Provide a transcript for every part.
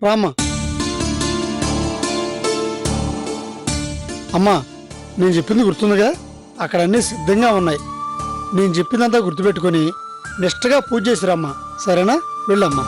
రామ్మా. అమ్మా, నేను చెప్పింది గుర్తుందిగా? అక్కడ అన్నీ సిద్ధంగా ఉన్నాయి. నేను చెప్పిందంతా గుర్తుపెట్టుకొని నిష్ఠగా పూజ చేసిరమ్మా. సరేనా? వెళ్ళమ్మా.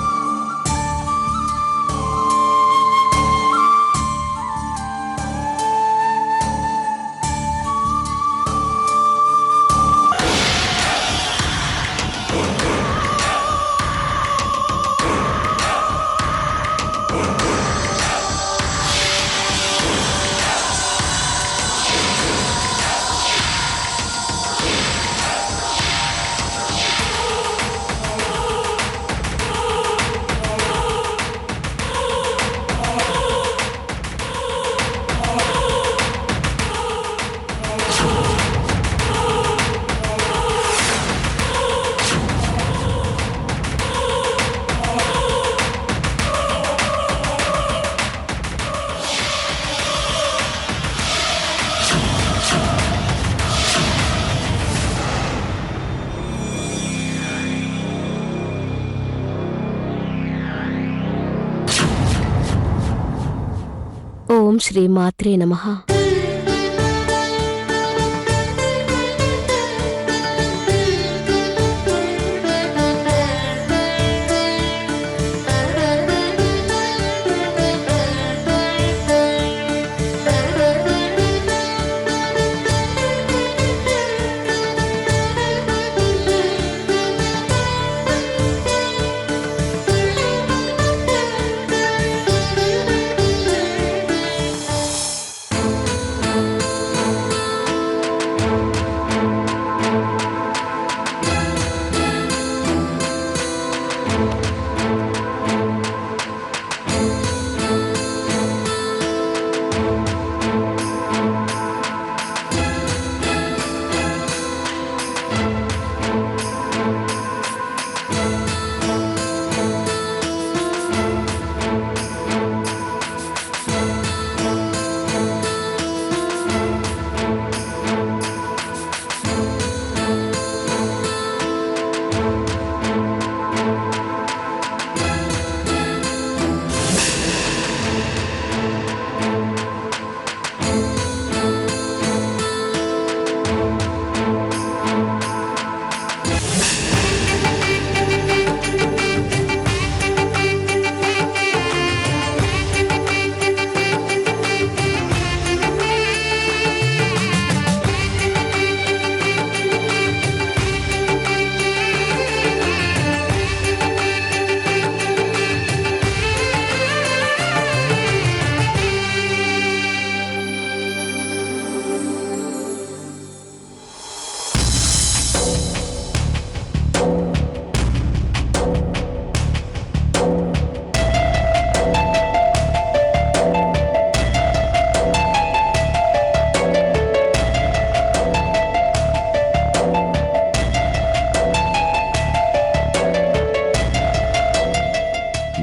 ఓం శ్రీ మాత్రే నమః.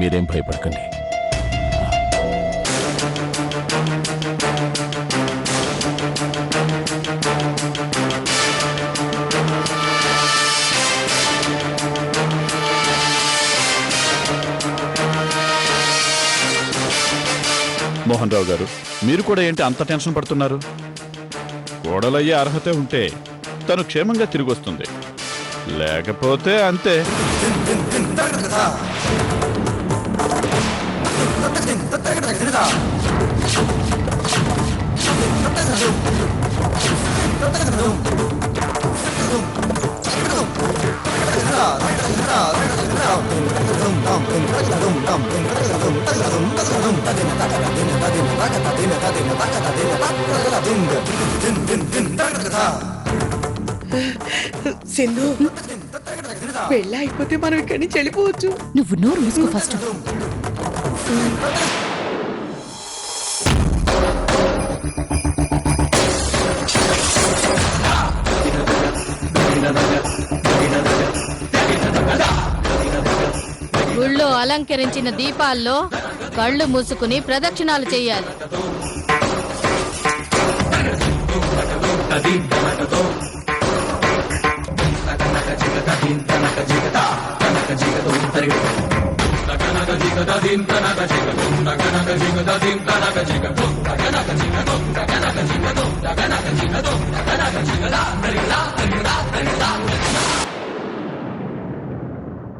మీరేం భయపడకండి. మోహన్ రావు గారు, మీరు కూడా ఏంటి అంత టెన్షన్ పడుతున్నారు? కోడలయ్యే అర్హత ఉంటే తను క్షేమంగా తిరిగి వస్తుంది, లేకపోతే అంతే. సింధు, పెళ్ళి అయిపోతే మనం ఇక్కడి నుంచి వెళ్ళిపోవచ్చు. నువ్వు నోరు మూసుకో ఫస్ట్. గుళ్ళో అలంకరించిన దీపాల్లో కళ్ళు మూసుకుని ప్రదక్షిణాలు చేయాలి.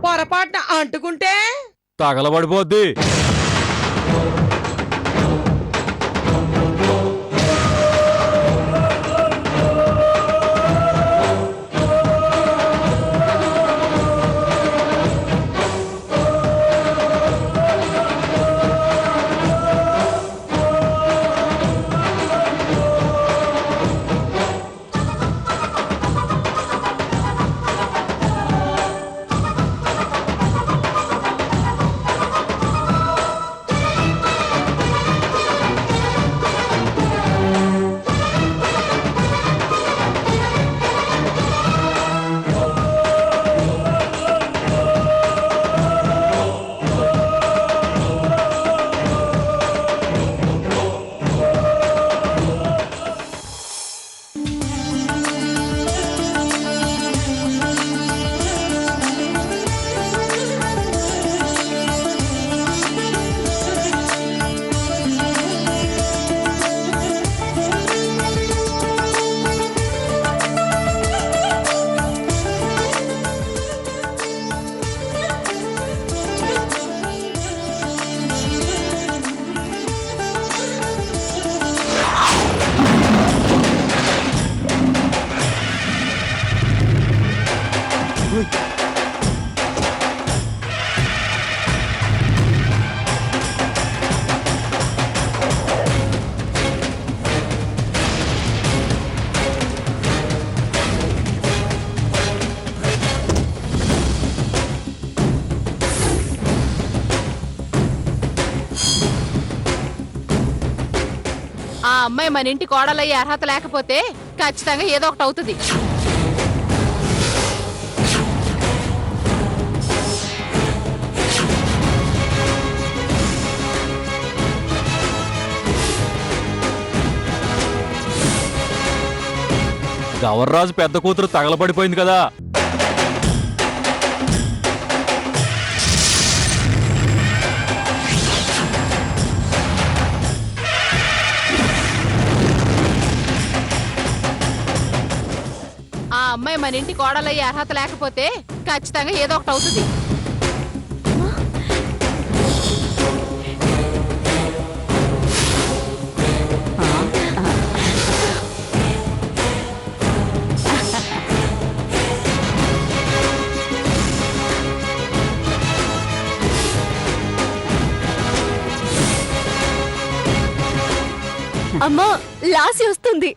పొరపాటున అంటుకుంటే తగలబడిపోద్ది. ఆ అమ్మాయి మన ఇంటి కోడలయ్యే అర్హత లేకపోతే ఖచ్చితంగా ఏదో ఒకటి అవుతుంది. గవర్రాజు పెద్ద కూతురు తగలబడిపోయింది కదా. ఆ అమ్మాయి మన ఇంటి కోడలయ్యే అర్హత లేకపోతే ఖచ్చితంగా ఏదో ఒకటి అవుతుంది. అమ్మా, లాసి వస్తుంది.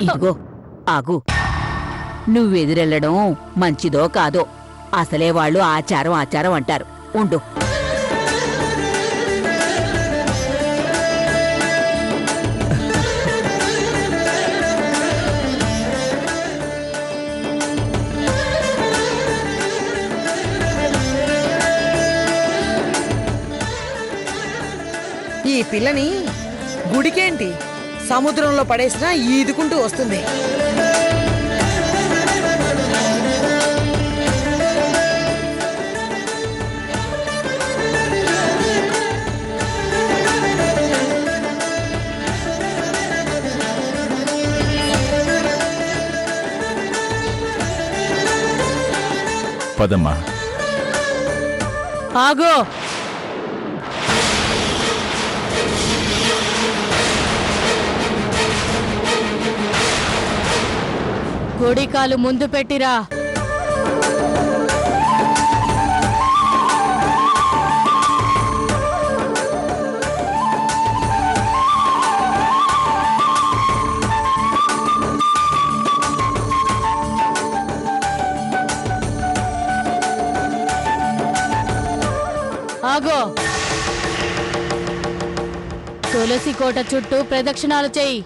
ఇదిగో ఆగు. నువ్వెదురెళ్ళడం మంచిదో కాదో, అసలే వాళ్ళు ఆచారం ఆచారం అంటారు. ఉండు. ఈ పిల్లని గుడికేంటి సముద్రంలో పడేసినా ఈదుకుంటూ వస్తుంది. పదమ్మా. ఆగో. గుడికాలు ముందు పెట్టిరా. ఆగో, తులసి కోట చుట్టూ ప్రదక్షిణాలు చెయ్యి.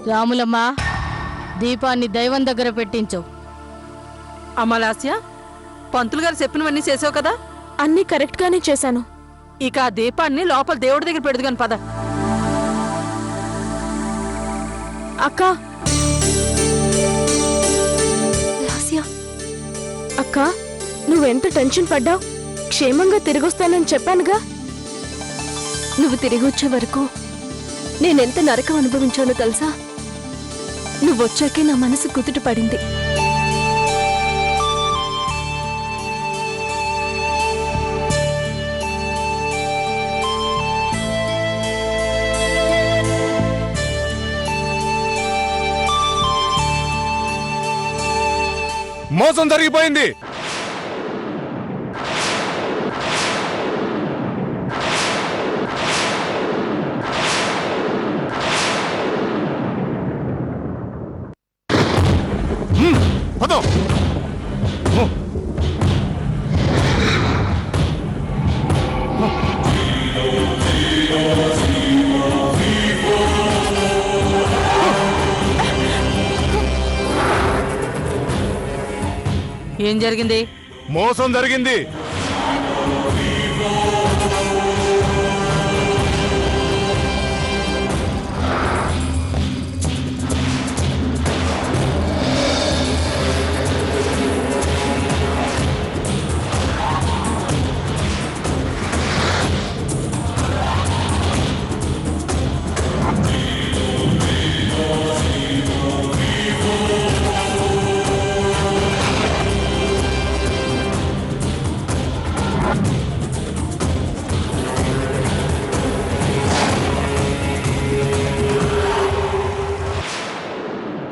రాములమ్మ, దీపాన్ని దైవం దగ్గర పెట్టించు. అమలాస్య, పంతులు గారు చెప్పినవన్నీ చేసావు కదా? అన్నీ కరెక్ట్ గానే చేశాను. ఇక ఆ దీపాన్ని లోపల దేవుడి దగ్గర పెడుదుగాని పద. అక్క, లాస్య, అక్క, నువ్వెంత టెన్షన్ పడ్డావు? క్షేమంగా తిరిగొస్తానని చెప్పానుగా. నువ్వు తిరిగి వచ్చే వరకు నేనెంత నరకం అనుభవించానో తెలుసా? నువ్వొచ్చాకే నా మనసు కుదుట పడింది. మోసం జరిగిపోయింది. పదో ఏం జరిగింది? మోసం జరిగింది.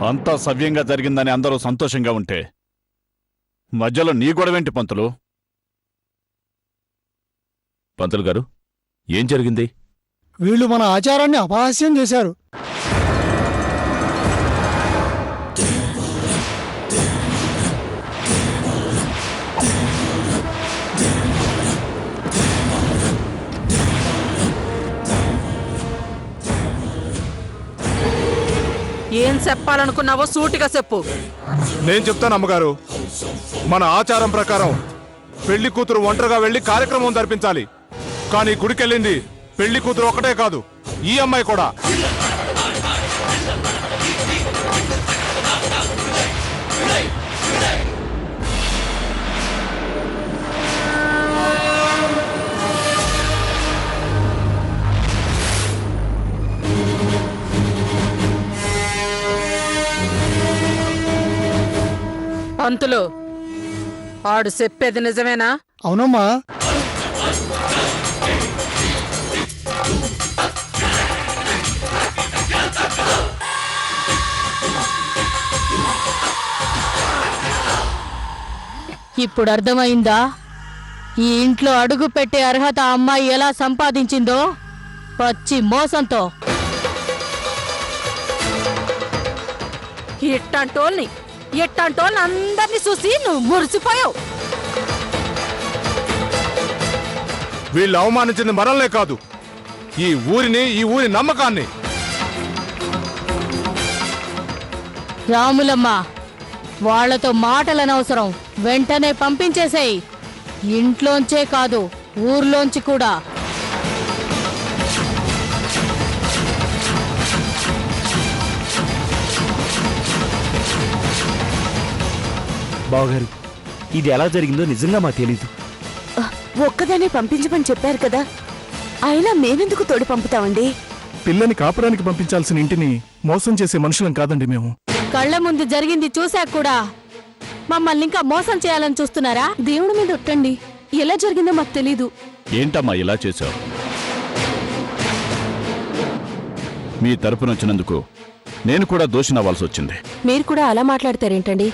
అంతా సవ్యంగా జరిగిందని అందరూ సంతోషంగా ఉంటే మధ్యలో నీ గొడవేంటి పంతులు? పంతులు గారు, ఏం జరిగింది? వీళ్ళు మన ఆచారాన్ని అపహాస్యం చేశారు. ఏం చెప్పాలనుకున్నావో సూటిగా చెప్పు. నేను చెప్తాను అమ్మగారు. మన ఆచారం ప్రకారం పెళ్లి కూతురు ఒంటరిగా వెళ్లి కార్యక్రమం జరిపించాలి. కానీ గుడికెళ్ళింది పెళ్లి కూతురు ఒకటే కాదు, ఈ అమ్మాయి కూడా. పంతులు, ఆడు చెప్పేది నిజమేనా? అవునమ్మా. ఇప్పుడు అర్థమైందా ఈ ఇంట్లో అడుగు పెట్టే అర్హత ఆ అమ్మాయి ఎలా సంపాదించిందో? పచ్చి మోసంతో. ఇట్టంటోల్ని అందరినీ చూసి నువ్వు మురిసిపోయావు. వీళ్ళు అవమానించింది మనల్నే కాదు, ఈ ఊరిని, ఈ ఊరి నమ్మకాన్ని. రాములమ్మ, వాళ్లతో మాటలనవసరం, వెంటనే పంపించేసేయ్. ఇంట్లోంచే కాదు, ఊర్లోంచి కూడా. బావగారు, ఇది ఎలా జరిగిందో నిజంగా మాకు తెలీదు. ఒక్కదానే పంపించమని చెప్పారు కదా, అయినా మేమెందుకు తోడు పంపుతామండి? పిల్లని కాపురానికి పంపించాల్సిన ఇంటిని మోసం చేసే మనుషులం కాదండి మేము. కళ్ళ ముందు జరిగింది చూశాక కూడా మమ్మల్ని ఇంకా మోసం చేయాలని చూస్తున్నారా? దేవుడి మీద ఒట్టండి, ఎలా జరిగిందో మాకు తెలీదు. ఏంటమ్మా ఇలా చేశావు? మీ తరపున వచ్చినందుకు నేను కూడా దోషినవ్వాల్సి వచ్చింది. మీరు కూడా అలా మాట్లాడతారేంటండి?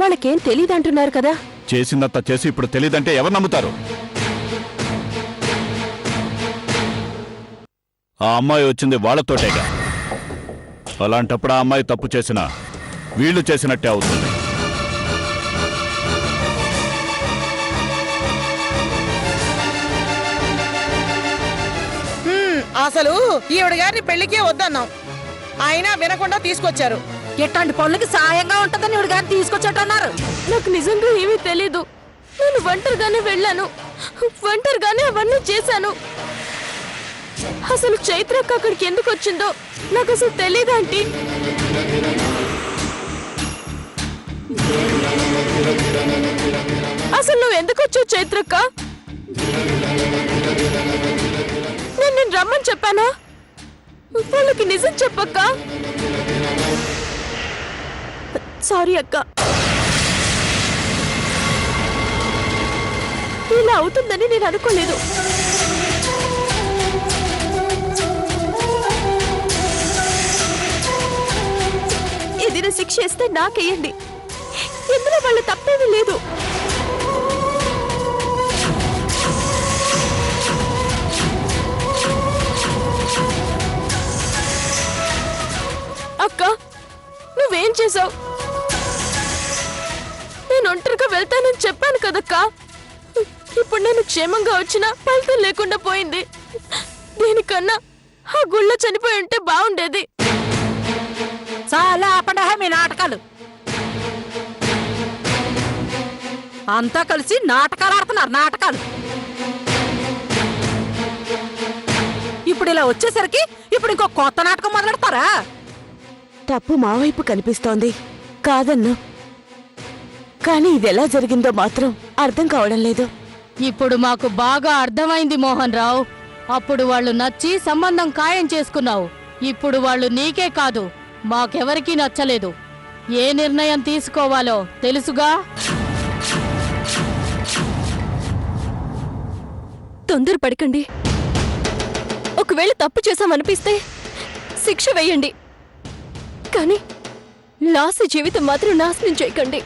వాళ్ళకేం తెలీదంటున్నారు కదా. చేసిందంతా చేసి ఇప్పుడు తెలీదంటే ఎవరు నమ్ముతారు? ఆ అమ్మాయి వచ్చింది వాళ్ళతోటేగా. అలాంటప్పుడు ఆ అమ్మాయి తప్పు చేసినా వీళ్ళు చేసినట్టే అవుతుంది. అసలు ఈవిడ గారిని పెళ్లికే వద్దన్నాం, అయినా వినకుండా తీసుకొచ్చారు. ఎట్లాంటి పనులకి సాయంగా ఉంటుందని ఇవిడు గారిని తీసుకొచ్చేటన్నారు. నాకు నిజంగా ఏమీ తెలీదు. నేను ఒంటరిగానే వెళ్ళాను, ఒంటరిగానే అవన్నీ చేశాను. అసలు చైత్రక్క అక్కడికి ఎందుకు వచ్చిందో నాకు అసలు తెలీదు ఆంటీ. అసలు నువ్వు ఎందుకు వచ్చావు చైత్రక్క? నేను రమ్మని చెప్పానా? వాళ్ళకి నిజం చెప్పక్క. సారీ అక్క, ఇలా అవుతుందని నేను అనుకోలేదు. ఏదైనా శిక్ష ఇస్తే నాకేయండి, ఇందులో వాళ్ళ తప్పేమీ లేదు. అక్క, నువ్వేం చేసావు? నేను ఒంటరిగా వెళ్తానని చెప్పాను కదక్కా. ఇప్పుడు నేను క్షేమంగా వచ్చినా ఫలితం లేకుండా పోయింది. దీనికన్నా ఆ గుళ్ళో చనిపోయి ఉంటే బాగుండేది. చాలా ఆపండా మీ నాటకాలు. అంతా కలిసి నాటకాలు ఆడుతున్నారు, నాటకాలు. ఇప్పుడు ఇలా వచ్చేసరికి ఇప్పుడు ఇంకో కొత్త నాటకం మొదలెడతారా? తప్పు మా వైపు కనిపిస్తోంది, కాదన్ను. కానీ ఇది ఎలా జరిగిందో మాత్రం అర్థం కావడం లేదు. ఇప్పుడు మాకు బాగా అర్థమైంది మోహన్ రావు. అప్పుడు వాళ్ళు నచ్చి సంబంధం ఖాయం చేసుకున్నావు. ఇప్పుడు వాళ్ళు నీకే కాదు, మాకెవరికీ నచ్చలేదు. ఏ నిర్ణయం తీసుకోవాలో తెలుసుగా. తొందరపడకండి. ఒకవేళ తప్పు చేశామనిపిస్తే శిక్ష వేయండి, కానీ లాస్ట్ జీవితం మాత్రం నాశనం చేయకండి.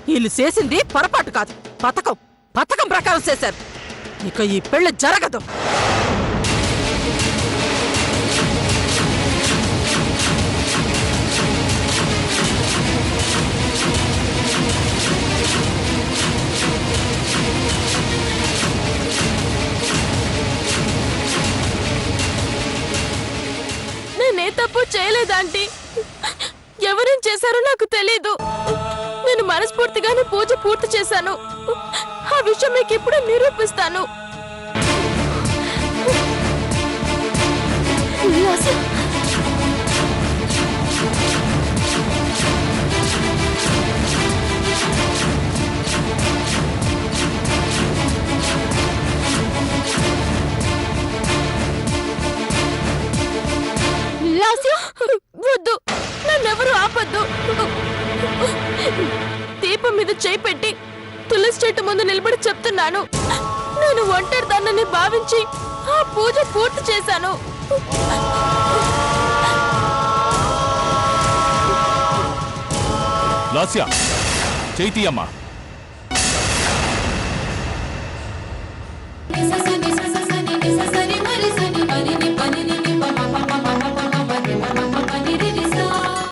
వీళ్ళు చేసింది పొరపాటు కాదు, పథకం పథకం ప్రకారం చేశారు. ఇక ఈ పెళ్లి జరగదు. నేనే తప్పు చేయలేదాంటీ. ఎవరేం చేశారో నాకు తెలీదు. నేను మనస్ఫూర్తిగానే పూజ పూర్తి చేశాను. ఆ విషయం మీకు ఇప్పుడు నిరూపిస్తాను. వద్దు, నన్నెవరూ ఆపద్దు. దీపం మీద చేయి పెట్టి తులసి చెట్టు ముందు నిలబడి చెప్తున్నాను, నేను ఒంటరిదాన్నని భావించి ఆ పూజ పూర్తి చేశాను. లాస్యా, చైతీ అమ్మా,